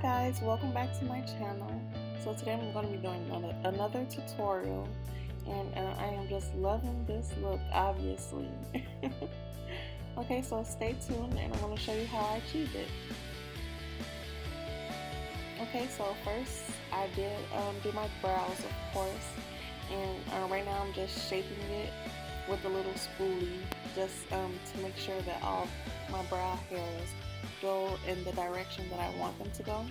guys, welcome back to my channel. So today I'm going to be doing another tutorial, and I am just loving this look, obviously. Okay, so stay tuned and I'm going to show you how I achieved it. Okay, so first I did do my brows, of course, and right now I'm just shaping it with a little spoolie just to make sure that all my brow hairs go in the direction that I want them to go.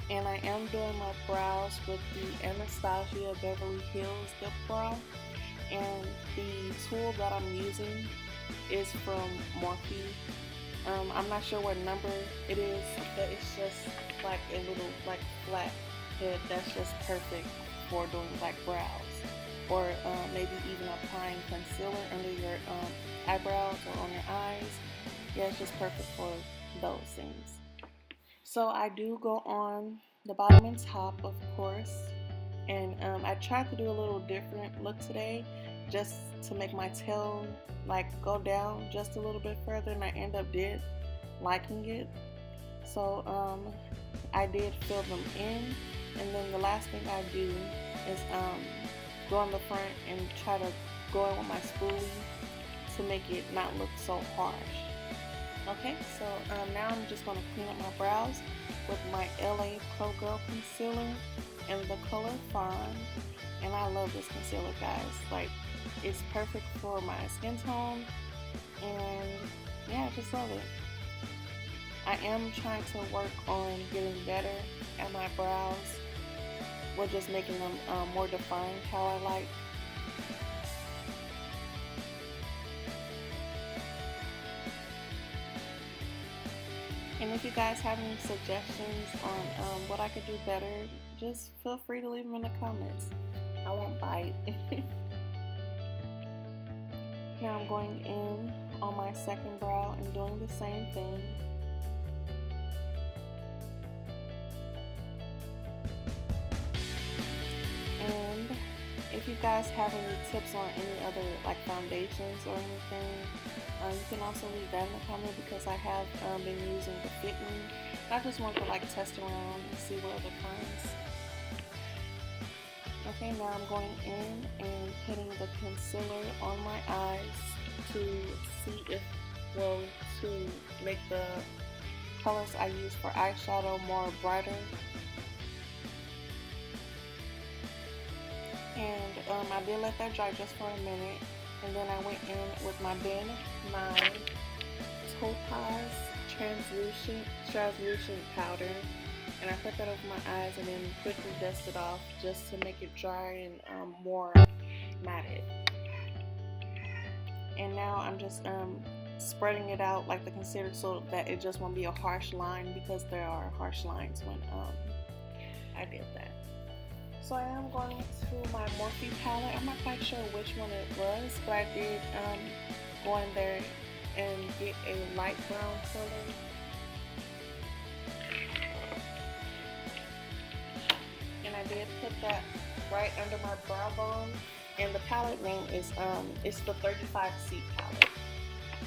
And I am doing my brows with the Anastasia Beverly Hills Dip Brow, and the tool that I'm using is from Morphe. I'm not sure what number it is, but it's just like a little like flat head that's just perfect for doing like brows, or maybe even applying concealer under your eyebrows or on your eyes. Yeah, it's just perfect for those things. So I do go on the bottom and top, of course, and I tried to do a little different look today, just to make my tail like go down just a little bit further, and I did liking it. So I did fill them in, and then the last thing I do is go on the front and try to go in with my spoolie to make it not look so harsh. Okay, so now I'm just going to clean up my brows with my LA Pro Girl concealer in the color Fawn. And I love this concealer, guys. Like, it's perfect for my skin tone, and yeah, I just love it. I am trying to work on getting better at my brows. We're just making them more defined how I like. And if you guys have any suggestions on what I could do better, just feel free to leave them in the comments. I won't bite. Now I'm going in on my second brow and doing the same thing. And if you guys have any tips on any other like foundations or anything, you can also leave that in the comment, because I have been using the Fit Me. I just want to like test around and see what other kinds. Okay, now I'm going in and putting the concealer on my eyes to see if, well, to make the colors I use for eyeshadow more brighter. And I did let that dry just for a minute, and then I went in with my Ben 9 Topaz translucent powder, and I put that over my eyes and then quickly dusted off just to make it dry and more matted. And now I'm just spreading it out like the concealer so that it just won't be a harsh line, because there are harsh lines when I did that. So I am going to my Morphe palette. I'm not quite sure which one it was, but I did go in there and get a light brown color. And I did put that right under my brow bone. And the palette name is it's the 35C palette.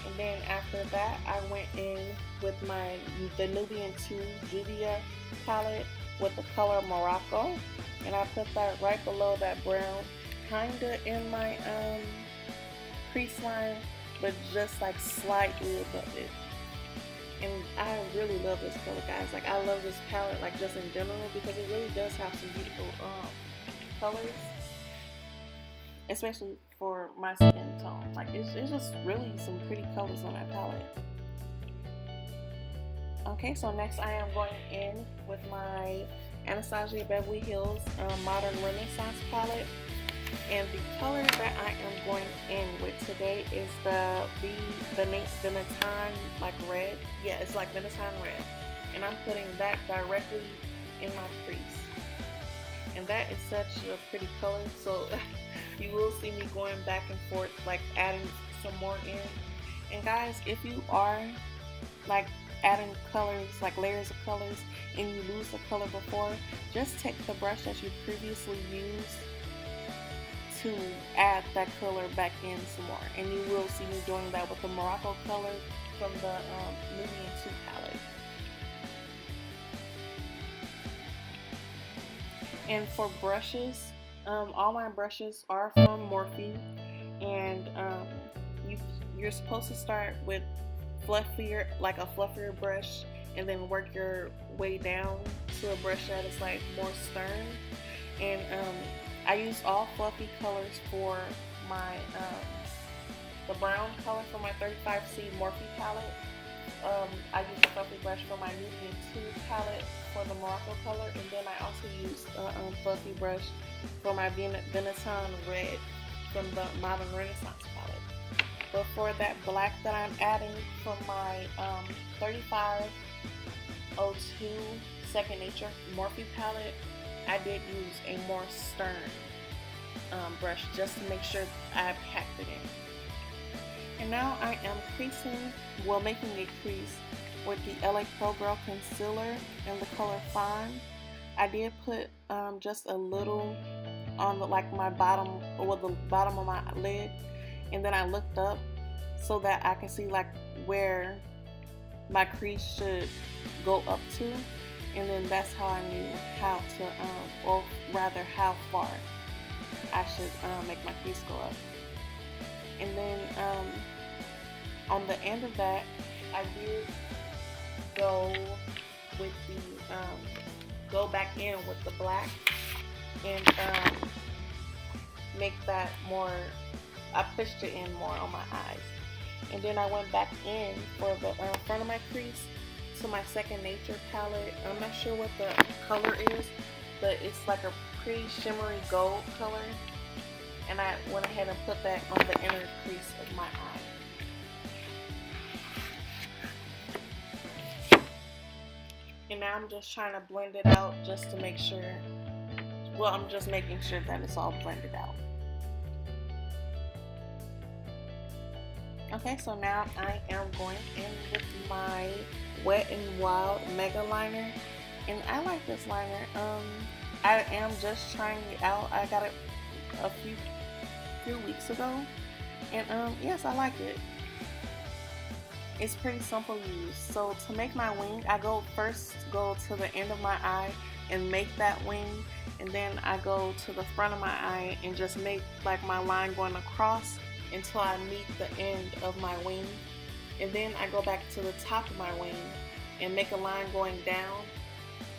And then after that, I went in with the Nubian 2 Judia palette with the color Morocco, and I put that right below that brown, kinda in my crease line, but just like slightly above it. And I really love this color, guys. Like, I love this palette, like, just in general, because it really does have some beautiful colors, especially for my skin tone. Like, it's just really some pretty colors on that palette. Okay, so next I am going in with my Anastasia Beverly Hills Modern Renaissance palette, and the color that I am going in with today is the Benetton like red. Yeah, it's like Benetton red, and I'm putting that directly in my crease, and that is such a pretty color. So you will see me going back and forth, like adding some more in. And guys, if you are like adding colors, like layers of colors, and you lose the color before, just take the brush that you previously used to add that color back in some more. And you will see me doing that with the Morocco color from the Nubian 2 palette. And for brushes, all my brushes are from Morphe, and you, you're supposed to start with fluffier, like a fluffier brush, and then work your way down to a brush that is like more stern. And I use all fluffy colors for my the brown color for my 35C Morphe palette. I use a fluffy brush for my medium 2 palette for the Morocco color, and then I also use a fluffy brush for my Benetton red from the Modern Renaissance palette. But for that black that I'm adding from my 3502 Second Nature Morphe palette, I did use a more stern brush just to make sure I packed it in. And now I am creasing, well, making a crease with the LA Pro Girl Concealer in the color Fawn. I did put just a little on the, like my bottom, or the bottom of my lid, and then I looked up so that I can see like where my crease should go up to, and then that's how I knew how to, or rather how far I should make my crease go up. And then on the end of that, I did go with the go back in with the black and make that more. I pushed it in more on my eyes, and then I went back in for the front of my crease to my Second Nature palette. I'm not sure what the color is, but it's like a pretty shimmery gold color, and I went ahead and put that on the inner crease of my eye. And now I'm just trying to blend it out just to make sure, well, I'm just making sure that it's all blended out. Okay, so now I am going in with my Wet n Wild Mega Liner, and I like this liner. I am just trying it out. I got it a few weeks ago, and yes, I like it. It's pretty simple use. So to make my wing, I first go to the end of my eye and make that wing, and then I go to the front of my eye and just make like my line going across until I meet the end of my wing, and then I go back to the top of my wing and make a line going down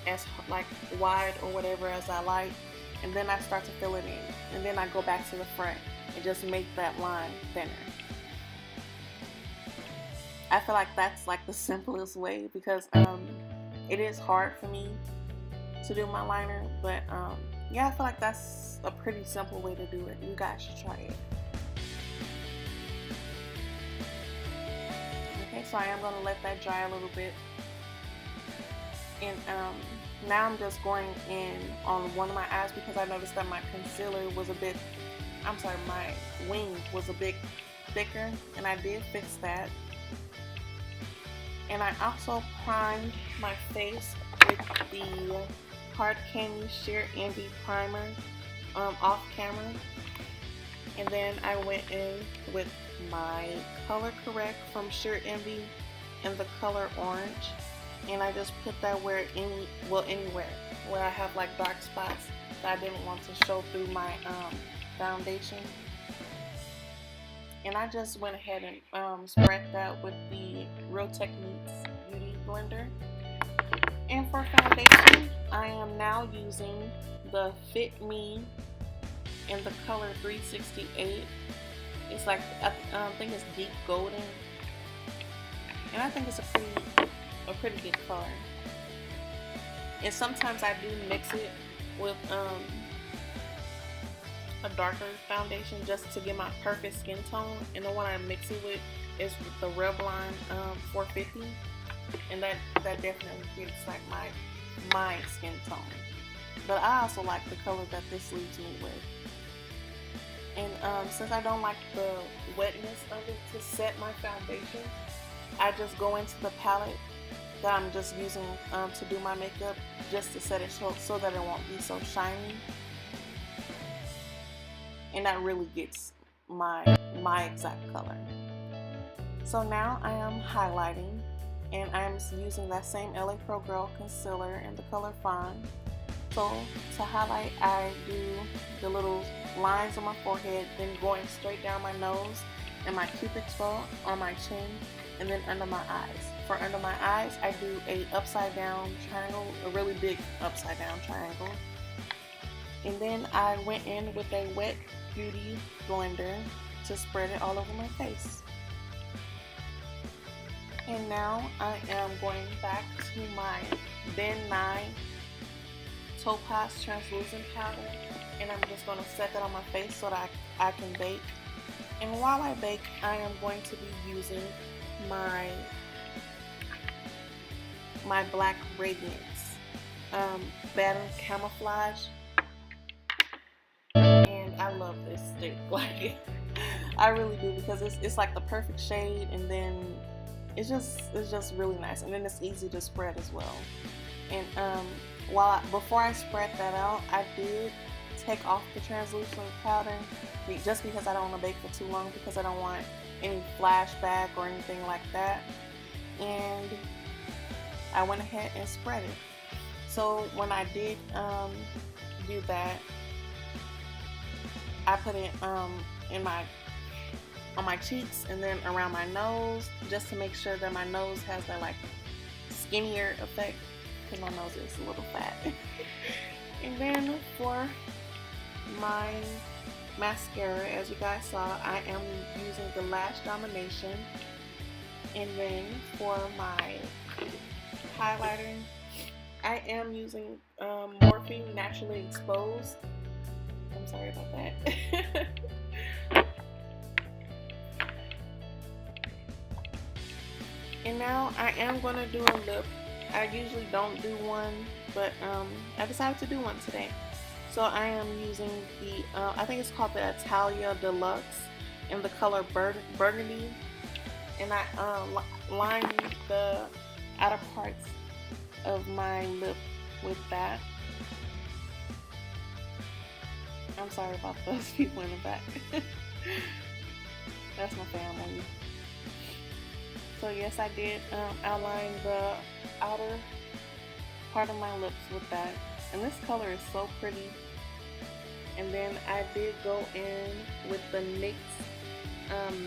as like wide or whatever as I like, and then I start to fill it in, and then I go back to the front and just make that line thinner. I feel like that's like the simplest way, because it is hard for me to do my liner, but yeah, I feel like that's a pretty simple way to do it. You guys should try it. Okay, so I am going to let that dry a little bit, and now I'm just going in on one of my eyes because I noticed that my concealer was a bit, my wing was a bit thicker, and I did fix that. And I also primed my face with the Hard Candy Sheer Envy Primer off camera. And then I went in with my Color Correct from Sheer Envy in the color Orange. And I just put that anywhere where I have like dark spots that I didn't want to show through my foundation. And I just went ahead and spread that with the Real Techniques Beauty Blender. And for foundation, I am now using the Fit Me in the color 368. It's like, I think it's deep golden, and I think it's a pretty good color. And sometimes I do mix it with a darker foundation just to get my perfect skin tone, and the one I mix it with is with the Revlon 450, and that definitely gets like my skin tone. But I also like the color that this leaves me with. And since I don't like the wetness of it to set my foundation, I just go into the palette that I'm just using to do my makeup, just to set it so that it won't be so shiny. And that really gets my exact color. So now I am highlighting, and I'm using that same LA Pro Girl concealer in the color Fawn. So to highlight, I do the little lines on my forehead, then going straight down my nose and my cupid's bow on my chin, and then under my eyes. For under my eyes, I do a upside down triangle, a really big upside down triangle. And then I went in with a wet beauty blender to spread it all over my face. And now I am going back to my Ben Nye Topaz translucent powder, and I'm just going to set that on my face so that I can bake. And while I bake, I am going to be using my Black Radiance Batter Camouflage, and I love this stick. Like, I really do, because it's like the perfect shade, and then it's just really nice, and then it's easy to spread as well. And before I spread that out, I did take off the translucent powder just because I don't want to bake for too long, because I don't want any flashback or anything like that. And I went ahead and spread it. So when I did do that, I put it on my cheeks and then around my nose, just to make sure that my nose has that like skinnier effect, because my nose is a little fat. And then for my mascara, as you guys saw, I am using the Lash Domination. And then for my highlighter, I am using Morphe Naturally Exposed. I'm sorry about that. And now I am going to do a lip. I usually don't do one, but I decided to do one today. So I am using the, I think it's called the Italia Deluxe in the color Burgundy. And I line the outer parts of my lip with that. I'm sorry about those people in the back. That's my family. So yes, I did outline the outer part of my lips with that. And this color is so pretty. And then I did go in with the NYX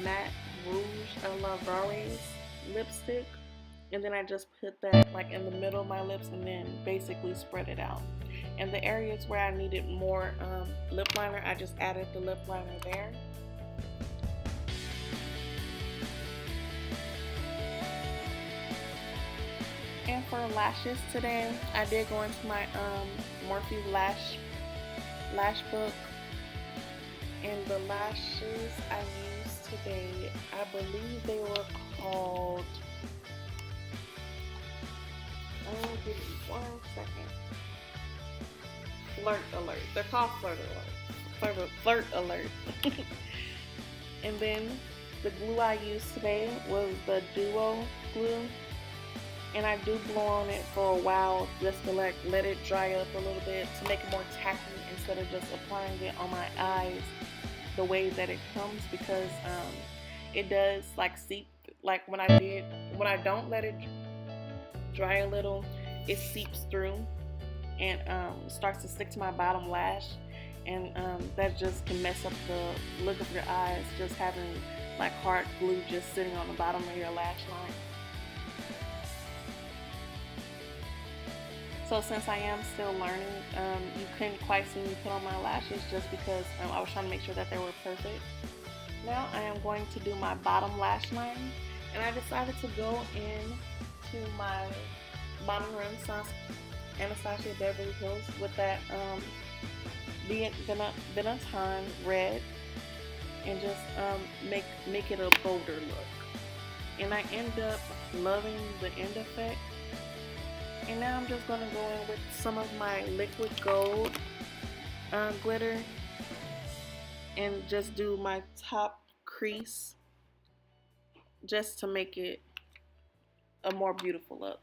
Matte Rouge à la Barres lipstick. And then I just put that like in the middle of my lips and then basically spread it out. And the areas where I needed more lip liner, I just added the lip liner there. And for lashes today, I did go into my Morphe lash book, and the lashes I used today, I believe they were called, give me 1 second, Flirt Alert. They're called Flirt Alert. Flirt Alert. And then the glue I used today was the Duo glue. And I do blow on it for a while just to let it dry up a little bit, to make it more tacky instead of just applying it on my eyes the way that it comes, because it does like seep, like when I don't let it dry a little, it seeps through and starts to stick to my bottom lash, and that just can mess up the look of your eyes, just having like hard glue just sitting on the bottom of your lash line. So since I am still learning, you couldn't quite see me put on my lashes just because I was trying to make sure that they were perfect. Now I am going to do my bottom lash line, and I decided to go into my Bottom Renaissance Anastasia Beverly Hills with that Benetton red, and just make it a bolder look. And I end up loving the end effect. And now I'm just going to go in with some of my liquid gold glitter and just do my top crease just to make it a more beautiful look.